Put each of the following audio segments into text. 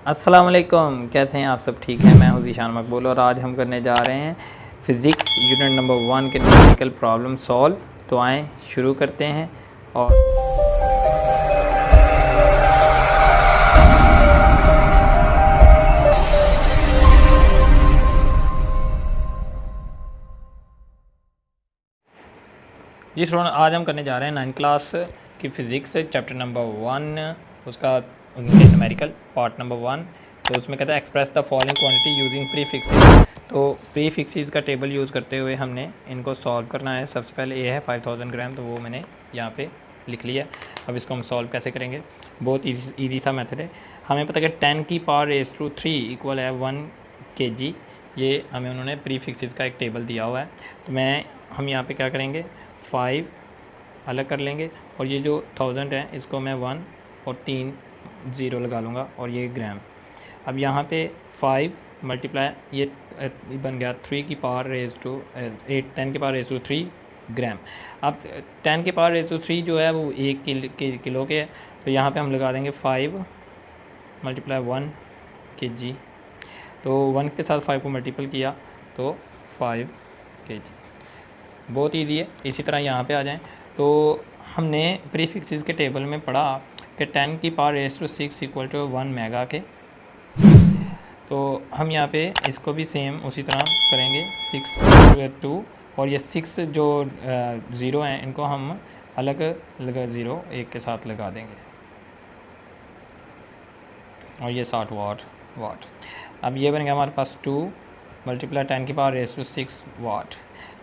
अस्सलाम वालेकुम, कैसे हैं आप सब? ठीक हैं। मैं हूं ज़ीशान मकबूल और आज हम करने जा रहे हैं फ़िज़िक्स यूनिट नंबर 1 के न्यूमेरिकल प्रॉब्लम सॉल्व। तो आएँ शुरू करते हैं। और जी स्टूडेंट, आज हम करने जा रहे हैं 9th क्लास की फ़िज़िक्स चैप्टर नंबर 1, उसका न्यूमेरिकल पार्ट नंबर 1। तो उसमें कहता है express the following quantity using prefixes. तो प्रीफिक्सेस का टेबल यूज़ करते हुए हमने इनको सॉल्व करना है। सबसे पहले ये है 5000 ग्राम, तो वो मैंने यहाँ पे लिख लिया। अब इसको हम सॉल्व कैसे करेंगे? बहुत ईजी सा मेथड है। हमें पता है कि 10 की पावर रेज़ टू 3 इक्वल है 1 kg। ये हमें उन्होंने प्रीफिक्सेस का एक टेबल दिया हुआ है। तो हम यहाँ पे क्या करेंगे, 5 अलग कर लेंगे और ये जो 1000 है इसको मैं 1 और 3 ज़ीरो लगा लूँगा और ये ग्राम। अब यहाँ पे 5 मल्टीप्लाई ये बन गया 3 की पावर रेज़ टू 8 10 की पावर रेज़ टू 3 ग्राम। अब 10 की पावर रेज़ टू 3 जो है वो 1 किलो के है। तो यहाँ पे हम लगा देंगे 5 मल्टीप्लाई 1 kg। तो 1 के साथ 5 को मल्टीपल किया तो 5 kg। बहुत ईजी है। इसी तरह यहाँ पे आ जाएं तो हमने प्रीफिक्सेस के टेबल में पढ़ा कि 10 की power raise to 6 equal to 1 mega के। तो हम यहाँ पे इसको भी सेम उसी तरह करेंगे, 6 2 और ये 6 जो ज़ीरो हैं इनको हम अलग लगा ज़ीरो एक के साथ लगा देंगे और ये 60 वाट। अब ये बन गया हमारे पास 2 मल्टीप्लाई 10 की पावर रेज़ टू 6 वाट।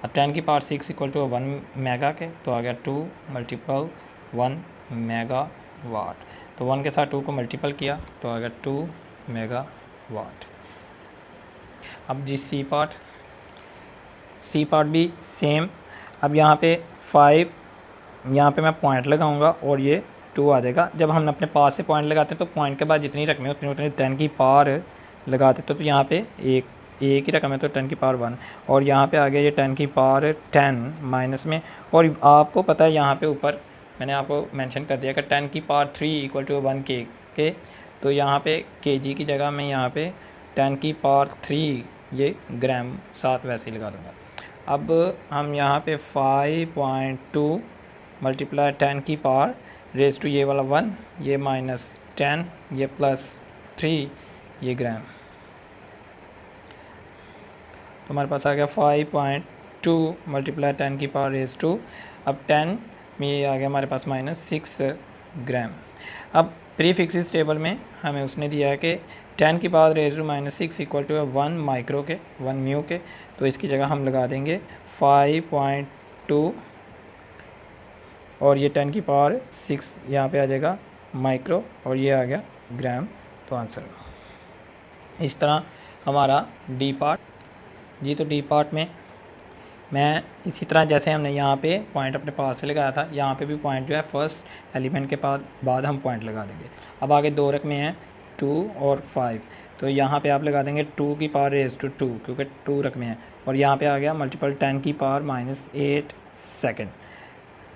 अब 10 की पावर 6 इक्वल टू 1 मेगा के, तो आ गया 2 मल्टीपल 1 मेगा वाट। तो 1 के साथ 2 को मल्टीपल किया तो आ गया 2 मेगा वाट। अब जी सी पार्ट भी सेम। अब यहाँ पे 5, यहाँ पे मैं पॉइंट लगाऊंगा और ये 2 आ जाएगा। जब हम अपने पास से पॉइंट लगाते हैं तो पॉइंट के बाद जितनी रकमें उतनी 10 की पावर लगाते तो यहाँ पे एक ही रकम है तो 10 की पावर 1 और यहाँ पे आ गया ये 10 की पावर 10 माइनस में। और आपको पता है यहाँ पे ऊपर मैंने आपको मेंशन कर दिया कि 10 की पावर 3 इक्वल टू 1 के। तो यहाँ पे kg की जगह मैं यहाँ पे 10 की पावर 3 ये ग्राम साथ वैसे ही लगा दूँगा। अब हम यहाँ पे 5.2 मल्टीप्लाई 10 की पावर रेज़ टू ये वाला 1, ये माइनस 10, ये प्लस 3, ये ग्राम। तो हमारे पास आ गया 5.2 मल्टीप्लाई 10 की पावर रेज़ टू, अब 10 में ये आ गया हमारे पास माइनस 6 ग्राम। अब प्रीफिक्सेस टेबल में हमें उसने दिया है कि 10 की power raise to minus 6 equal to 1 micro के 1 म्यू के। तो इसकी जगह हम लगा देंगे 5.2 और ये 10 की पावर 6 यहाँ पे आ जाएगा माइक्रो और ये आ गया ग्राम। तो आंसर इस तरह हमारा डी पार्ट। जी तो डी पार्ट में मैं इसी तरह जैसे हमने यहाँ पे पॉइंट अपने पास से लगाया था, यहाँ पे भी पॉइंट जो है फर्स्ट एलिमेंट के बाद हम पॉइंट लगा देंगे। अब आगे दो रकमें हैं 2 और 5, तो यहाँ पे आप लगा देंगे 2 की पावर रेज़ टू 2 क्योंकि 2 रकमें हैं और यहाँ पे आ गया मल्टीपल 10 की पावर माइनस 8 सेकेंड।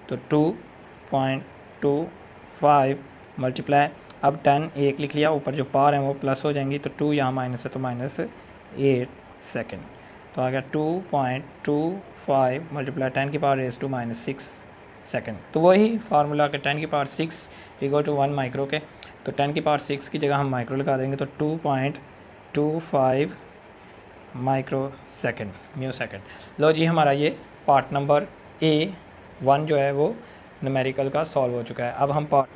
तो 2.25 मल्टीप्लाई, अब 10 एक लिख लिया, ऊपर जो पावर है वो प्लस हो जाएंगी तो 2 यहाँ माइनस है तो माइनस 8 सेकेंड। तो आ गया 2.25 मल्टीप्लाई 10 की power raise to minus 6 second. तो वही फार्मूला के 10 की पावर 6 इक्वल टू 1 माइक्रो के। तो 10 की पावर 6 की जगह हम माइक्रो लगा देंगे तो 2.25 माइक्रो सेकेंड म्यू सेकेंड। लो जी, हमारा ये पार्ट नंबर A1 जो है वो न्यूमेरिकल का सॉल्व हो चुका है। अब हम पार्ट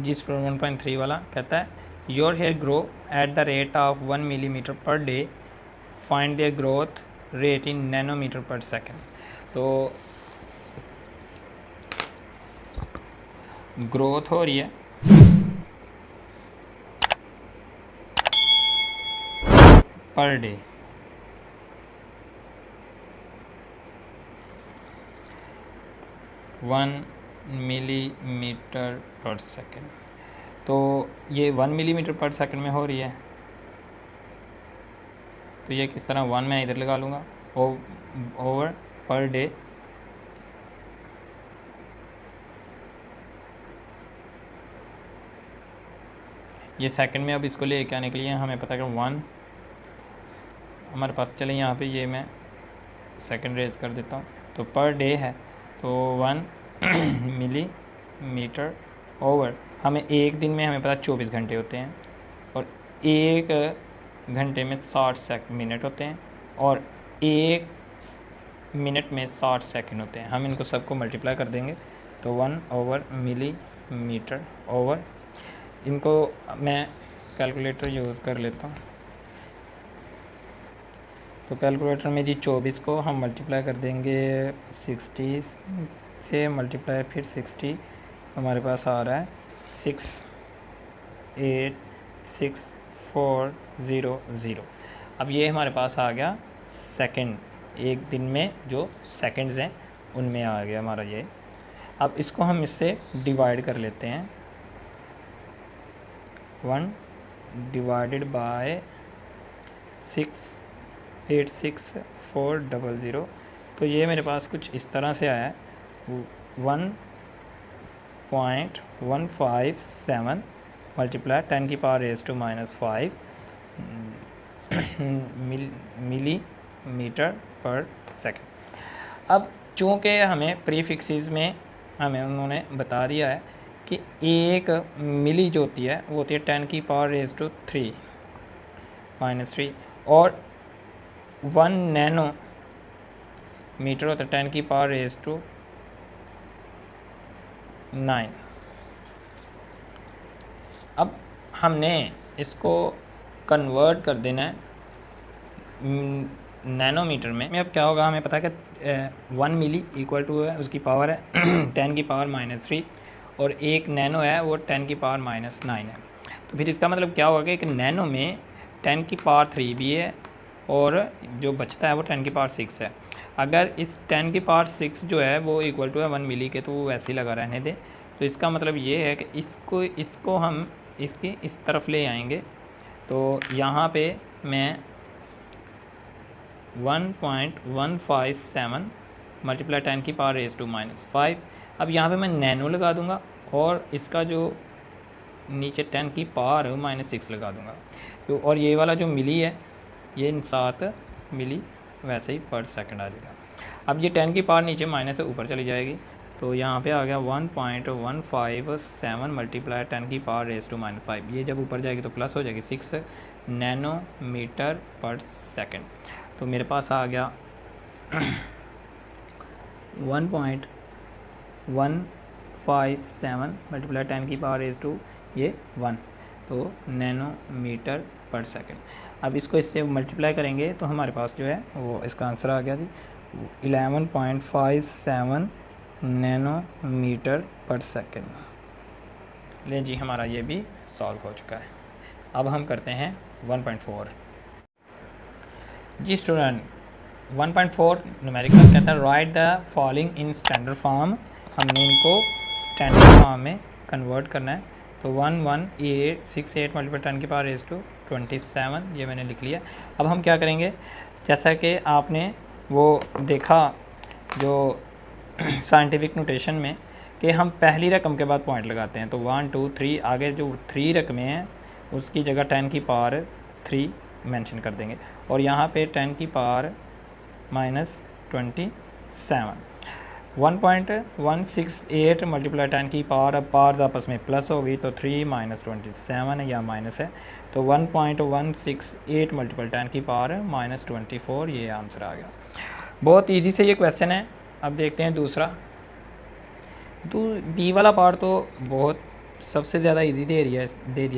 जी स्टूडेंट 1.3 वाला कहता है your hair grow at the rate of 1 millimetre per day, find their growth rate in nanometre per second. तो ग्रोथ हो रही है पर डे, 1 मिलीमीटर पर सेकेंड। तो ये 1 मिलीमीटर पर सेकेंड में हो रही है तो ये किस तरह 1 मैं इधर लगा लूँगा ओवर पर डे ये सेकंड में अब इसको लेके आने के लिए हमें पता है कि 1 हमारे पास, चले यहाँ पे ये मैं सेकंड रेज कर देता हूँ। तो पर डे है तो 1 मिलीमीटर ओवर, हमें एक दिन में हमें पता 24 घंटे होते हैं और एक घंटे में 60 मिनट होते हैं और एक मिनट में 60 सेकंड होते हैं। हम इनको सबको मल्टीप्लाई कर देंगे तो 1 ओवर मिलीमीटर ओवर, इनको मैं कैलकुलेटर यूज़ कर लेता हूँ। तो कैलकुलेटर में जी 24 को हम मल्टीप्लाई कर देंगे 60 से, मल्टीप्लाई फिर 60, हमारे पास आ रहा है 686,400। अब ये हमारे पास आ गया सेकंड, एक दिन में जो सेकंड्स हैं उनमें आ गया हमारा ये। अब इसको हम इससे डिवाइड कर लेते हैं, 1 डिवाइडेड बाय 686,400। तो ये मेरे पास कुछ इस तरह से आया है 1.157 मल्टीप्लाई 10⁻⁻⁵ मिलीमीटर पर सेकंड। अब चूँकि हमें प्रीफिक्सेस में हमें उन्होंने बता दिया है कि एक मिली जो होती है वो होती है 10⁻³ और 1 नैनो मीटर होता है 10⁻⁹ अब हमने इसको कन्वर्ट कर देना है नैनोमीटर में। अब क्या होगा, हमें पता है कि 1 मिली इक्वल टू है, उसकी पावर है 10⁻³ और एक नैनो है वो 10⁻⁹ है। तो फिर इसका मतलब क्या होगा कि एक नैनो में 10⁻³ भी है और जो बचता है वो 10⁻⁶ है। अगर इस 10⁻⁶ जो है वो इक्वल टू है 1 मिली के, तो वो वैसे ही लगा रहने दे। तो इसका मतलब ये है कि इसको हम इसकी इस तरफ ले आएंगे। तो यहाँ पे मैं 1.157 मल्टीप्लाई 10⁻⁻⁵। अब यहाँ पे मैं नैनो लगा दूँगा और इसका जो नीचे 10⁻⁻⁶ लगा दूँगा। तो और ये वाला जो मिली है ये 7 मिली वैसे ही पर सेकंड आ जाएगा। अब ये 10 की पावर नीचे माइनस से ऊपर चली जाएगी, तो यहाँ पे आ गया 1.157 मल्टीप्लाई 10⁻⁻⁵। ये जब ऊपर जाएगी तो प्लस हो जाएगी 6 नैनोमीटर पर सेकंड। तो मेरे पास आ गया 1.157 मल्टीप्लाई 10⁻⁻⁵ ये 1, तो नैनोमीटर पर सेकंड। अब इसको इससे मल्टीप्लाई करेंगे तो हमारे पास जो है वो इसका आंसर आ गया जी 11.57 नैनोमीटर पर सेकंड। ले जी, हमारा ये भी सॉल्व हो चुका है। अब हम करते हैं 1.4। जी स्टूडेंट, 1.4 न्यूमेरिकल कहता है right the following in standard form. हमने इनको स्टैंडर्ड फॉर्म में कन्वर्ट करना है। तो 11868 मल्टीप्लाई 10⁻⁻27 ये मैंने लिख लिया। अब हम क्या करेंगे, जैसा कि आपने वो देखा जो साइंटिफिक नोटेशन में कि हम पहली रकम के बाद पॉइंट लगाते हैं। तो 1 2 3 आगे जो 3 रकमें हैं उसकी जगह 10⁻³ मेंशन कर देंगे और यहाँ पे 10⁻⁻27। 1.168 मल्टीप्लाई 10 की पावर, अब पावर्स आपस में प्लस होगी तो 3 - 27 है या माइनस है। तो 1.168 मल्टीप्लाई 10 की पावर -24, ये आंसर आ गया। बहुत इजी से ये क्वेश्चन है। अब देखते हैं दूसरा। तो बी वाला पार्ट तो बहुत सबसे ज़्यादा इजी दे दिया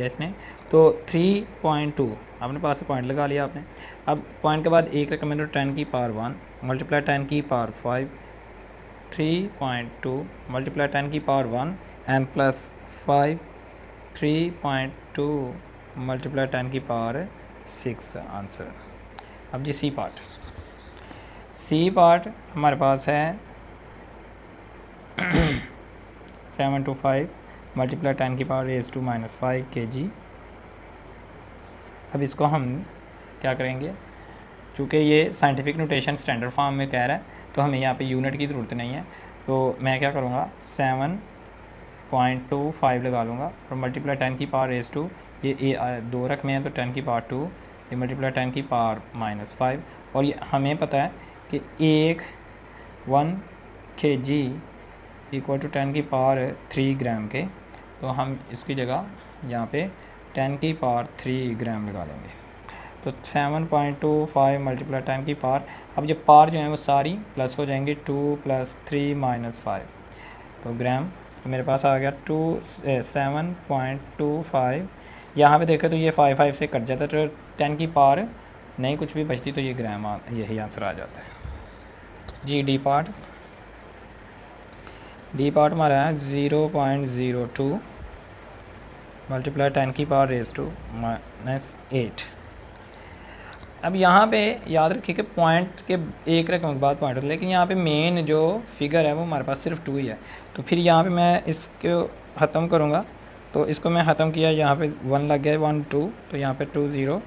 इसने। तो 3.2 अपने पास से पॉइंट लगा लिया आपने। अब पॉइंट के बाद एक रकम है तो 10⁻1 multiply 10⁻5, 3.2 multiply 10⁻1 and plus 5, 3.2 multiply 10⁻6 answer. अब जी सी पार्ट हमारे पास है 725 मल्टीप्लाई 10⁻⁻⁵ kg। अब इसको हम क्या करेंगे, चूँकि ये साइंटिफिक नोटेशन स्टैंडर्ड फॉर्म में कह रहा है तो हमें यहाँ पे यूनिट की ज़रूरत नहीं है। तो मैं क्या करूँगा 7.25 लगा लूँगा और मल्टीप्लाई 10⁻⁻⁵ ये 2 रकमे हैं तो 10 की पावर 2, ये मल्टीप्लाई 10 की पावर -5, और ये हमें पता है कि 1 kg इक्वल टू 10 की पावर 3 ग्राम के, तो हम इसकी जगह यहाँ पे 10 की पावर 3 ग्राम लगा देंगे। तो 7.25 मल्टीप्लाई 10 की पावर, अब ये पावर जो है वो सारी प्लस हो जाएंगी, 2 + 3 - 5, तो ग्राम। तो मेरे पास आ गया 7.25। यहाँ पे देखें तो ये 5 से कट जाता है, तो 10 की पावर नहीं कुछ भी बचती, तो ये ग्राम यही आंसर आ जाता है जी। डी पार्ट हमारा है 0.02 मल्टीप्लाई 10 की पावर रेज़ टू -8। अब यहाँ पे याद रखिए कि पॉइंट के एक रकम के बाद पॉइंट होता है, लेकिन यहाँ पे मेन जो फिगर है वो हमारे पास सिर्फ 2 ही है। तो फिर यहाँ पे मैं इसको ख़त्म करूँगा, तो इसको मैं ख़त्म किया, यहाँ पे 1 लग गया, 1 2, तो यहाँ पे 2 0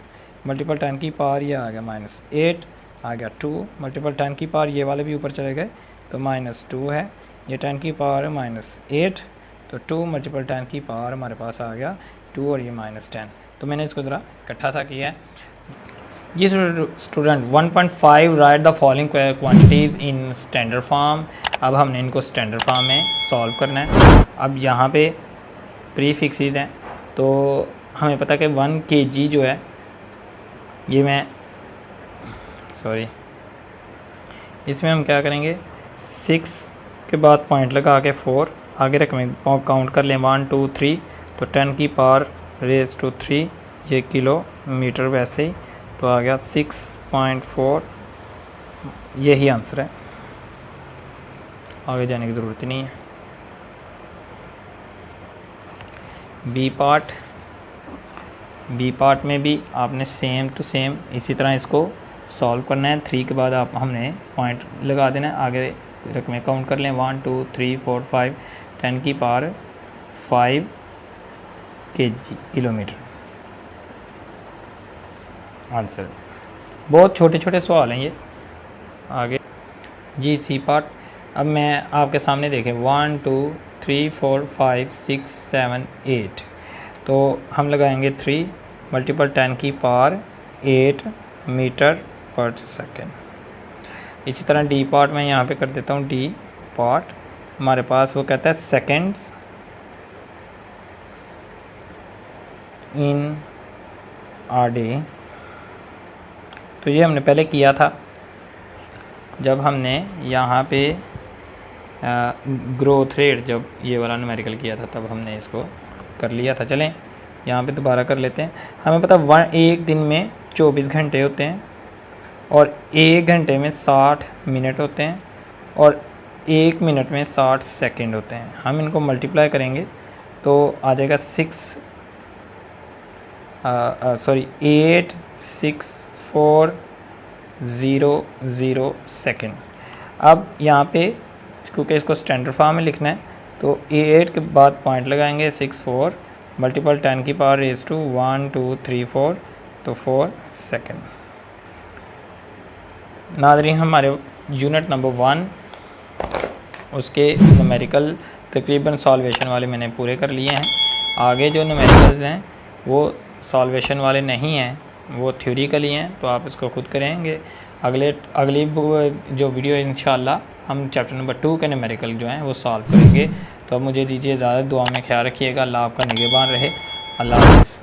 मल्टीपल 10 की पावर ये आ गया -8 आ गया, 2 मल्टीपल 10 की पावर ये वाले भी ऊपर चले गए तो -2 है, ये 10 की पावर -8, तो 2 मल्टीपल 10 की पावर हमारे पास आ गया 2 और ये -10। तो मैंने इसको ज़रा इकट्ठा सा किया है जी। Student 1.5 write the following quantities in standard form. अब हमने इनको स्टैंडर्ड फॉर्म में सॉल्व करना है। अब यहाँ पे प्रीफिक्सेस हैं, तो हमें पता है कि 1 kg जो है ये इसमें हम क्या करेंगे, 6 के बाद पॉइंट लगा के 4 आगे रकमें काउंट कर लें, 1 2 3, तो 10 की पावर रेज़ टू 3 ये किलोमीटर, वैसे ही तो आ गया 6.4, यही आंसर है, आगे जाने की ज़रूरत ही नहीं है। बी पार्ट में भी आपने सेम टू सेम इसी तरह इसको सॉल्व करना है। 3 के बाद हमने पॉइंट लगा देना है, आगे रकमें काउंट कर लें, 1 2 3 4 5, 10 की पावर 5 किलोमीटर आंसर। बहुत छोटे छोटे सवाल हैं ये। आगे जी सी पार्ट, अब मैं आपके सामने देखें 1 2 3 4 5 6 7 8, तो हम लगाएंगे 3 मल्टीपल 10 की पावर 8 मीटर पर सेकेंड। इसी तरह डी पार्ट में यहाँ पे कर देता हूँ, डी पार्ट हमारे पास वो कहता है सेकेंड्स इन आ डे। तो ये हमने पहले किया था जब हमने यहाँ पे ग्रोथ रेट, जब ये वाला न्यूमेरिकल किया था तब हमने इसको कर लिया था। चलें यहाँ पे दोबारा कर लेते हैं। हमें पता एक दिन में 24 घंटे होते हैं और 1 घंटे में 60 मिनट होते हैं और 1 मिनट में 60 सेकंड होते हैं। हम इनको मल्टीप्लाई करेंगे तो आ जाएगा 86400 सेकंड। अब यहाँ पे क्योंकि इसको स्टैंडर्ड फॉर्म में लिखना है तो 8 के बाद पॉइंट लगाएंगे, 64 मल्टीपल 10 की पावर रेज़ टू 1 2 3 4, तो 4 सेकंड। नाज़रीन हमारे यूनिट नंबर 1 उसके न्यूमेरिकल तकरीबन सॉल्वेशन वाले मैंने पूरे कर लिए हैं। आगे जो न्यूमेरिकल्स हैं वो सॉल्वेशन वाले नहीं हैं, वो थ्योरिकली हैं, तो आप इसको खुद करेंगे। अगली जो वीडियो इंशाल्लाह हम चैप्टर नंबर 2 के न्यूमेरिकल जो हैं वो सॉल्व करेंगे। तो अब मुझे दीजिए इजाज़त, दुआ में ख्याल रखिएगा। अल्लाह आपका निगहबान रहे। अल्लाह हाफ़िज़।